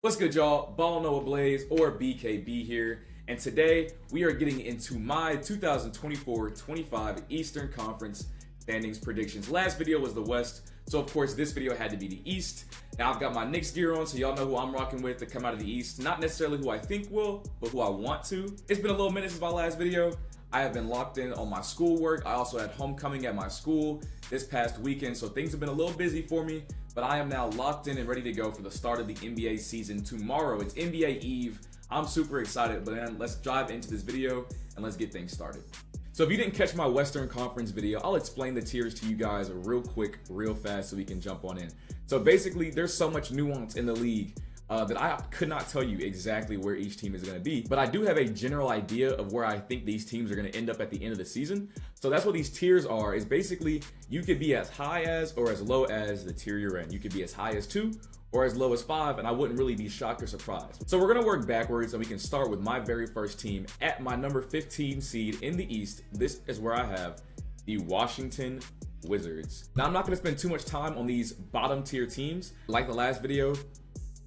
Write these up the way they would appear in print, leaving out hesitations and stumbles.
What's good, y'all? Ball Noah Blaze or BKB here, and today we are getting into my 2024-25 Eastern Conference standings predictions. Last video was the West, so of course this video had to be the East. Now I've got my Knicks gear on, so y'all know who I'm rocking with to come out of the East. Not necessarily who I think will, but who I want to. It's been a little minute since my last video. I have been locked in on my schoolwork. I also had homecoming at my school this past weekend, so things have been a little busy for me, but I am now locked in and ready to go for the start of the NBA season tomorrow. It's NBA Eve. I'm super excited, but then let's dive into this video and let's get things started. So if you didn't catch my Western Conference video, I'll explain the tiers to you guys real quick, real fast so we can jump on in. So basically, there's so much nuance in the league that I could not tell you exactly where each team is going to be, but I do have a general idea of where I think these teams are going to end up at the end of the season. So that's what these tiers are, is basically you could be as high as or as low as the tier you're in. You could be as high as 2 or as low as 5, and I wouldn't really be shocked or surprised. So we're going to work backwards, and we can start with my very first team at my number 15 seed in the East. This is where I have the Washington Wizards. Now I'm not going to spend too much time on these bottom tier teams. Like the last video,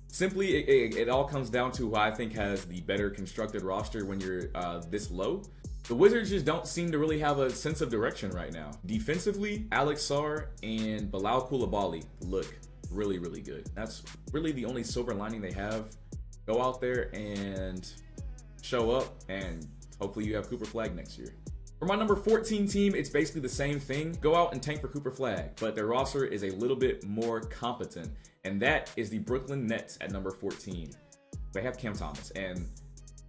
simply, it all comes down to who I think has the better constructed roster when you're this low. The Wizards just don't seem to really have a sense of direction right now. Defensively, Alex Sarr and Bilal Coulibaly look really, really good. That's really the only silver lining they have. Go out there and show up, and hopefully you have Cooper Flag next year. For my number 14 team, it's basically the same thing. Go out and tank for Cooper Flag, but their roster is a little bit more competent, and that is the Brooklyn Nets at number 14. They have Cam Thomas, and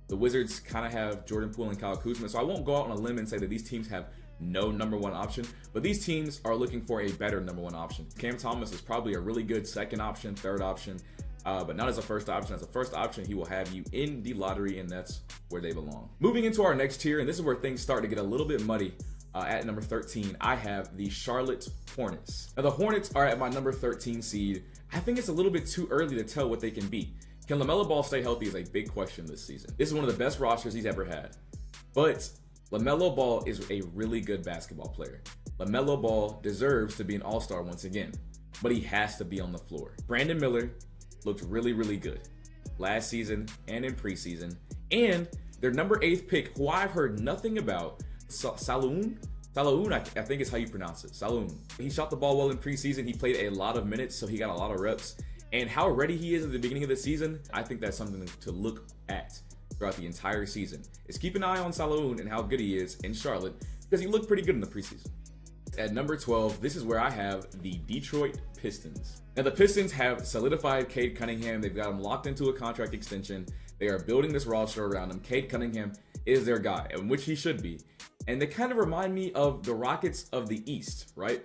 the Wizards kind of have Jordan Poole and Kyle Kuzma, so I won't go out on a limb and say that these teams have no number one option, but these teams are looking for a better number one option. Cam Thomas is probably a really good second option, third option, but not as a first option. As a first option, he will have you in the lottery, and that's where they belong. Moving into our next tier, and this is where things start to get a little bit muddy. At number 13, I have the Charlotte Hornets. Now the Hornets are at my number 13 seed. I think it's a little bit too early to tell what they can be. Can LaMelo Ball stay healthy is a big question this season. This is one of the best rosters he's ever had. But LaMelo Ball is a really good basketball player. LaMelo Ball deserves to be an all-star once again, but he has to be on the floor. Brandon Miller looked really, really good last season and in preseason. And their number 8 pick, who I've heard nothing about, Saloon, I think is how you pronounce it, Saloon. He shot the ball well in preseason. He played a lot of minutes, so he got a lot of reps. And how ready he is at the beginning of the season, I think that's something to look at throughout the entire season. Is keep an eye on Saloon and how good he is in Charlotte, because he looked pretty good in the preseason. At number 12, this is where I have the Detroit Pistons. Now the Pistons have solidified Cade Cunningham. They've got him locked into a contract extension. They are building this roster around him. Cade Cunningham is their guy, and which he should be. And they kind of remind me of the Rockets of the East, right?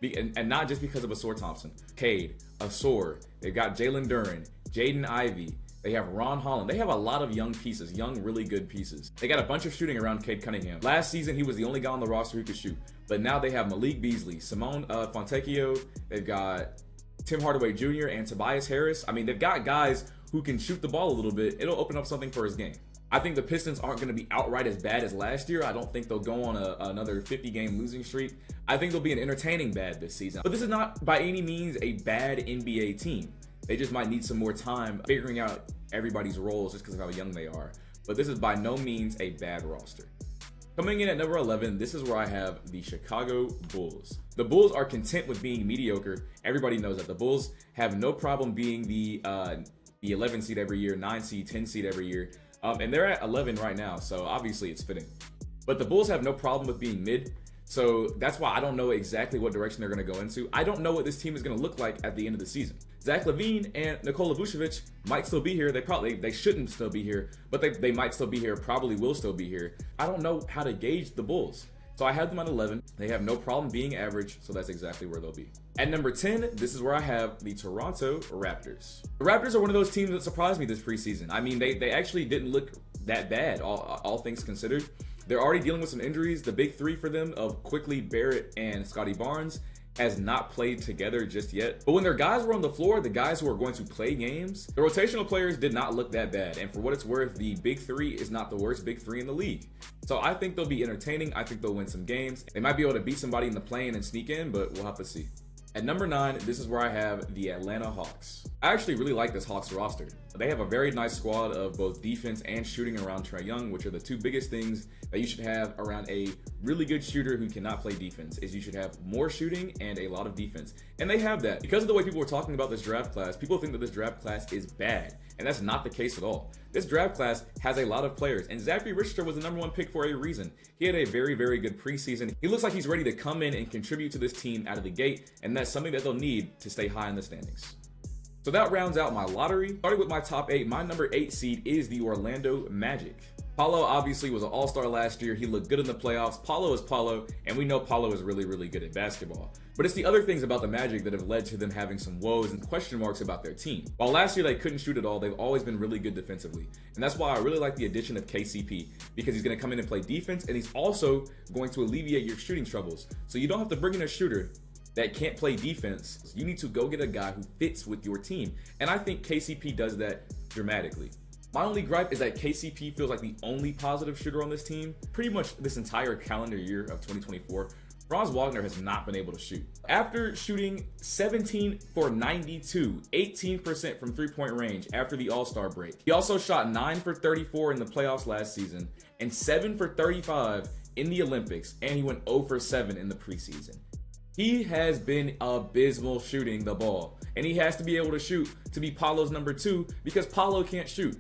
And not just because of Ausar Thompson. Cade, Ausar, they've got Jalen Duren, Jaden Ivey, they have Ron Holland. They have a lot of young pieces, young, really good pieces. They got a bunch of shooting around Cade Cunningham. Last season, he was the only guy on the roster who could shoot. But now they have Malik Beasley, Simone Fontecchio, they've got Tim Hardaway Jr. and Tobias Harris. I mean, they've got guys who can shoot the ball a little bit. It'll open up something for his game. I think the Pistons aren't going to be outright as bad as last year. I don't think they'll go on another 50-game losing streak. I think they'll be an entertaining bad this season. But this is not by any means a bad NBA team. They just might need some more time figuring out everybody's roles just because of how young they are. But this is by no means a bad roster. Coming in at number 11, this is where I have the Chicago Bulls. The Bulls are content with being mediocre. Everybody knows that. The Bulls have no problem being the 11 seed every year, 9 seed, 10 seed every year. And they're at 11 right now, so obviously it's fitting. But the Bulls have no problem with being mid, so that's why I don't know exactly what direction they're going to go into. I don't know what this team is going to look like at the end of the season. Zach LaVine and Nikola Vucevic might still be here. They shouldn't still be here, but they might still be here, probably will still be here. I don't know how to gauge the Bulls. So I have them at 11. They have no problem being average, so that's exactly where they'll be. At number 10, this is where I have the Toronto Raptors. The Raptors are one of those teams that surprised me this preseason. I mean, they actually didn't look that bad, all things considered. They're already dealing with some injuries. The big three for them of Quickly, Barrett, and Scotty Barnes has not played together just yet. But when their guys were on the floor, the guys who are going to play games, the rotational players did not look that bad. And for what it's worth, the big three is not the worst big three in the league. So I think they'll be entertaining. I think they'll win some games. They might be able to beat somebody in the play-in and sneak in, but we'll have to see. At number 9, this is where I have the Atlanta Hawks. I actually really like this Hawks roster. They have a very nice squad of both defense and shooting around Trae Young, which are the two biggest things that you should have around a really good shooter who cannot play defense. Is you should have more shooting and a lot of defense. And they have that. Because of the way people are talking about this draft class, people think that this draft class is bad. And that's not the case at all. This draft class has a lot of players, and Zachary Richardson was the #1 pick for a reason. He had a very, very good preseason. He looks like he's ready to come in and contribute to this team out of the gate, and that's something that they'll need to stay high in the standings. So that rounds out my lottery. Starting with my top 8, my number 8 seed is the Orlando Magic. Paolo obviously was an all-star last year. He looked good in the playoffs. Paolo is Paolo, and we know Paolo is really, really good at basketball. But it's the other things about the Magic that have led to them having some woes and question marks about their team. While last year they couldn't shoot at all, they've always been really good defensively. And that's why I really like the addition of KCP, because he's going to come in and play defense, and he's also going to alleviate your shooting troubles. So you don't have to bring in a shooter that can't play defense. You need to go get a guy who fits with your team. And I think KCP does that dramatically. My only gripe is that KCP feels like the only positive shooter on this team. Pretty much this entire calendar year of 2024, Franz Wagner has not been able to shoot. After shooting 17 for 92, 18% from three-point range after the All-Star break. He also shot 9 for 34 in the playoffs last season and 7 for 35 in the Olympics, and he went 0 for 7 in the preseason. He has been abysmal shooting the ball, and he has to be able to shoot to be Paolo's #2 because Paolo can't shoot.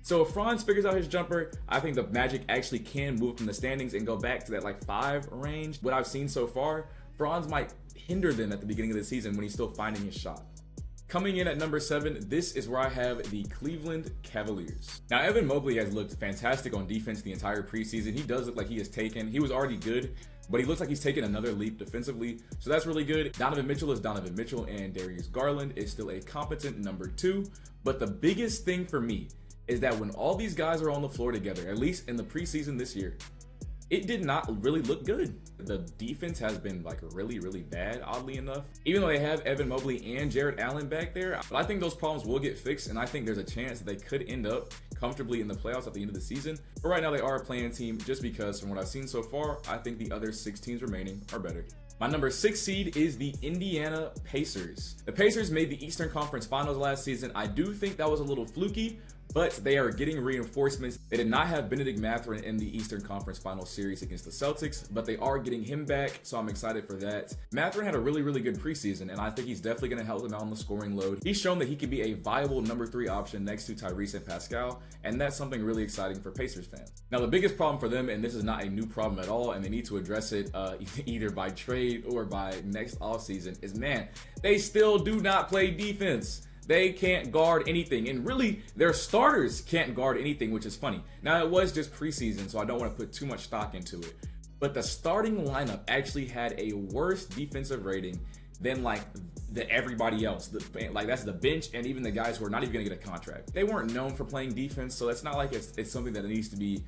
So if Franz figures out his jumper, I think the Magic actually can move from the standings and go back to that like 5 range. What I've seen so far, Franz might hinder them at the beginning of the season when he's still finding his shot. Coming in at number 7, this is where I have the Cleveland Cavaliers. Now, Evan Mobley has looked fantastic on defense the entire preseason. He does look like he was already good, but he looks like he's taken another leap defensively. So that's really good. Donovan Mitchell is Donovan Mitchell, and Darius Garland is still a competent #2. But the biggest thing for me is that when all these guys are on the floor together, at least in the preseason this year, it did not really look good. The defense has been like really, really bad, oddly enough. Even though they have Evan Mobley and Jarrett Allen back there, but I think those problems will get fixed, and I think there's a chance that they could end up comfortably in the playoffs at the end of the season. But right now they are a play-in team just because from what I've seen so far, I think the other 6 teams remaining are better. My number 6 seed is the Indiana Pacers. The Pacers made the Eastern Conference Finals last season. I do think that was a little fluky, but they are getting reinforcements. They did not have Bennedict Mathurin in the Eastern Conference Finals series against the Celtics, but they are getting him back, so I'm excited for that. Mathurin had a really, really good preseason, and I think he's definitely going to help them out on the scoring load. He's shown that he can be a viable #3 option next to Tyrese and Pascal, and that's something really exciting for Pacers fans. Now, the biggest problem for them, and this is not a new problem at all, and they need to address it either by trade or by next offseason, is, man, they still do not play defense. They can't guard anything, and really, their starters can't guard anything, which is funny. Now, it was just preseason, so I don't want to put too much stock into it, but the starting lineup actually had a worse defensive rating than like everybody else. That's the bench and even the guys who are not even gonna get a contract. They weren't known for playing defense, so it's not like it's something that needs to be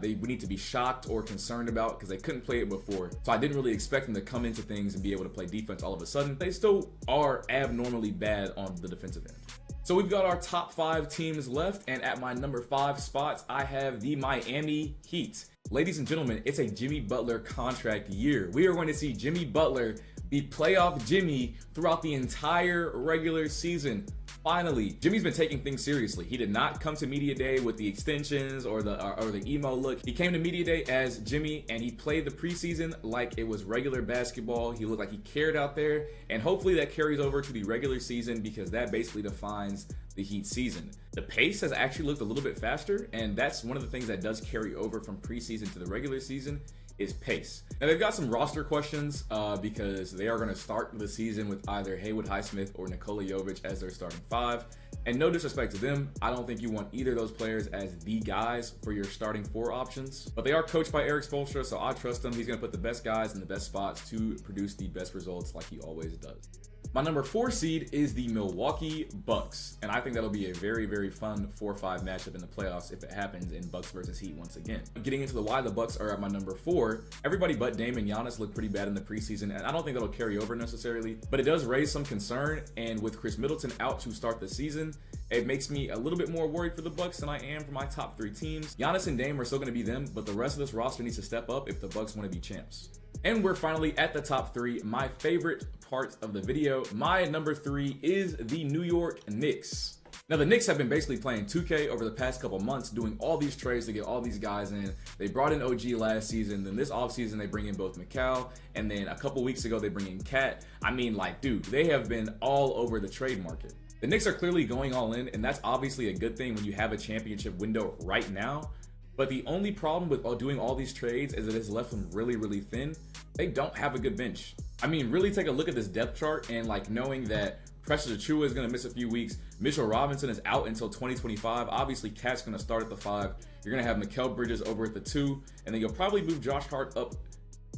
we need to be shocked or concerned about because they couldn't play it before. So I didn't really expect them to come into things and be able to play defense all of a sudden. They still are abnormally bad on the defensive end. So we've got our top 5 teams left, and at my number 5 spots, I have the Miami Heat. Ladies and gentlemen, it's a Jimmy Butler contract year. We are going to see Jimmy Butler be playoff Jimmy throughout the entire regular season. Finally, Jimmy's been taking things seriously. He did not come to Media Day with the extensions or the emo look. He came to Media Day as Jimmy, and he played the preseason like it was regular basketball. He looked like he cared out there, and hopefully that carries over to the regular season because that basically defines the Heat season. The pace has actually looked a little bit faster, and that's one of the things that does carry over from preseason to the regular season is pace. Now they've got some roster questions because they are going to start the season with either Haywood Highsmith or Nikola Jovic as their starting 5. And no disrespect to them, I don't think you want either of those players as the guys for your starting 4 options. But they are coached by Erik Spoelstra, so I trust him. He's going to put the best guys in the best spots to produce the best results like he always does. My number 4 seed is the Milwaukee Bucks, and I think that'll be a very, very fun 4-5 matchup in the playoffs if it happens in Bucks versus Heat once again. Getting into why the Bucks are at my number 4, everybody but Dame and Giannis looked pretty bad in the preseason, and I don't think that'll carry over necessarily, but it does raise some concern, and with Chris Middleton out to start the season, it makes me a little bit more worried for the Bucks than I am for my top 3 teams. Giannis and Dame are still going to be them, but the rest of this roster needs to step up if the Bucks want to be champs. And we're finally at the top 3, my favorite parts of the video. My number 3 is the New York Knicks. Now, the Knicks have been basically playing 2K over the past couple months, doing all these trades to get all these guys in. They brought in OG last season. Then this offseason, they bring in both Mikal, and then a couple weeks ago, they bring in Cat. I mean, like, dude, they have been all over the trade market. The Knicks are clearly going all in, and that's obviously a good thing when you have a championship window right now. But the only problem with doing all these trades is that it's left them really, really thin. They don't have a good bench. I mean, really take a look at this depth chart and like knowing that Precious Achiuwa is going to miss a few weeks. Mitchell Robinson is out until 2025. Obviously, Cat's going to start at the 5. You're going to have Mikal Bridges over at the 2. And then you'll probably move Josh Hart up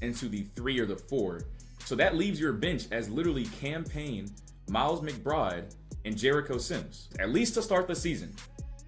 into the 3 or the 4. So that leaves your bench as literally Cam Payne, Miles McBride, and Jericho Sims, at least to start the season.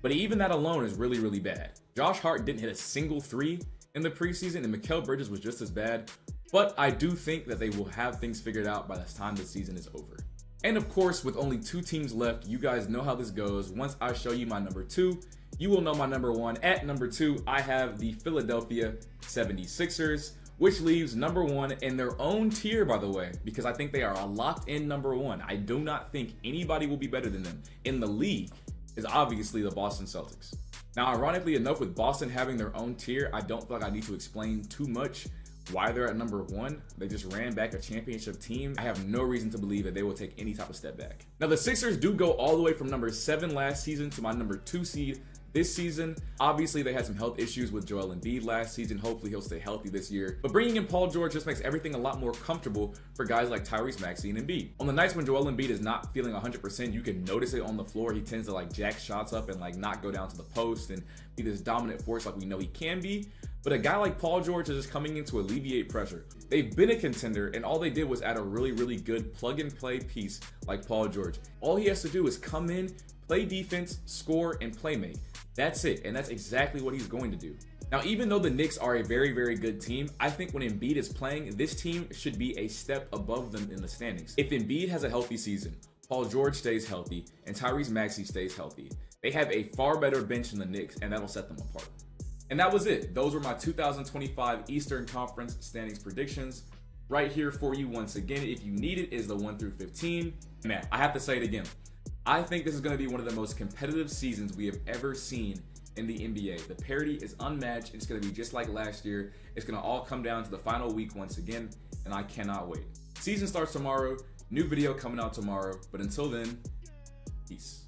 But even that alone is really, really bad. Josh Hart didn't hit a single 3 in the preseason, and Mikal Bridges was just as bad. But I do think that they will have things figured out by the time the season is over. And of course, with only 2 teams left, you guys know how this goes. Once I show you my number 2, you will know my number 1. At number 2, I have the Philadelphia 76ers, which leaves number 1 in their own tier, by the way, because I think they are a locked in number 1. I do not think anybody will be better than them in the league is obviously the Boston Celtics. Now, ironically enough, with Boston having their own tier, I don't feel like I need to explain too much why they're at number 1. They just ran back a championship team. I have no reason to believe that they will take any type of step back. Now, the Sixers do go all the way from number 7 last season to my number 2 seed this season. Obviously, they had some health issues with Joel Embiid last season. Hopefully, he'll stay healthy this year. But bringing in Paul George just makes everything a lot more comfortable for guys like Tyrese Maxey and Embiid. On the nights when Joel Embiid is not feeling 100%, you can notice it on the floor. He tends to like jack shots up and like not go down to the post and be this dominant force like we know he can be. But a guy like Paul George is just coming in to alleviate pressure. They've been a contender, and all they did was add a really, really good plug-and-play piece like Paul George. All he has to do is come in, play defense, score, and play make. That's it, and that's exactly what he's going to do. Now, even though the Knicks are a very, very good team, I think when Embiid is playing, this team should be a step above them in the standings. If Embiid has a healthy season, Paul George stays healthy, and Tyrese Maxey stays healthy, they have a far better bench than the Knicks, and that'll set them apart. And that was it. Those were my 2025 Eastern Conference standings predictions. Right here for you once again. If you need it, is the 1 through 15. Man, I have to say it again. I think this is going to be one of the most competitive seasons we have ever seen in the NBA. The parity is unmatched. It's going to be just like last year. It's going to all come down to the final week once again, and I cannot wait. Season starts tomorrow. New video coming out tomorrow. But until then, peace.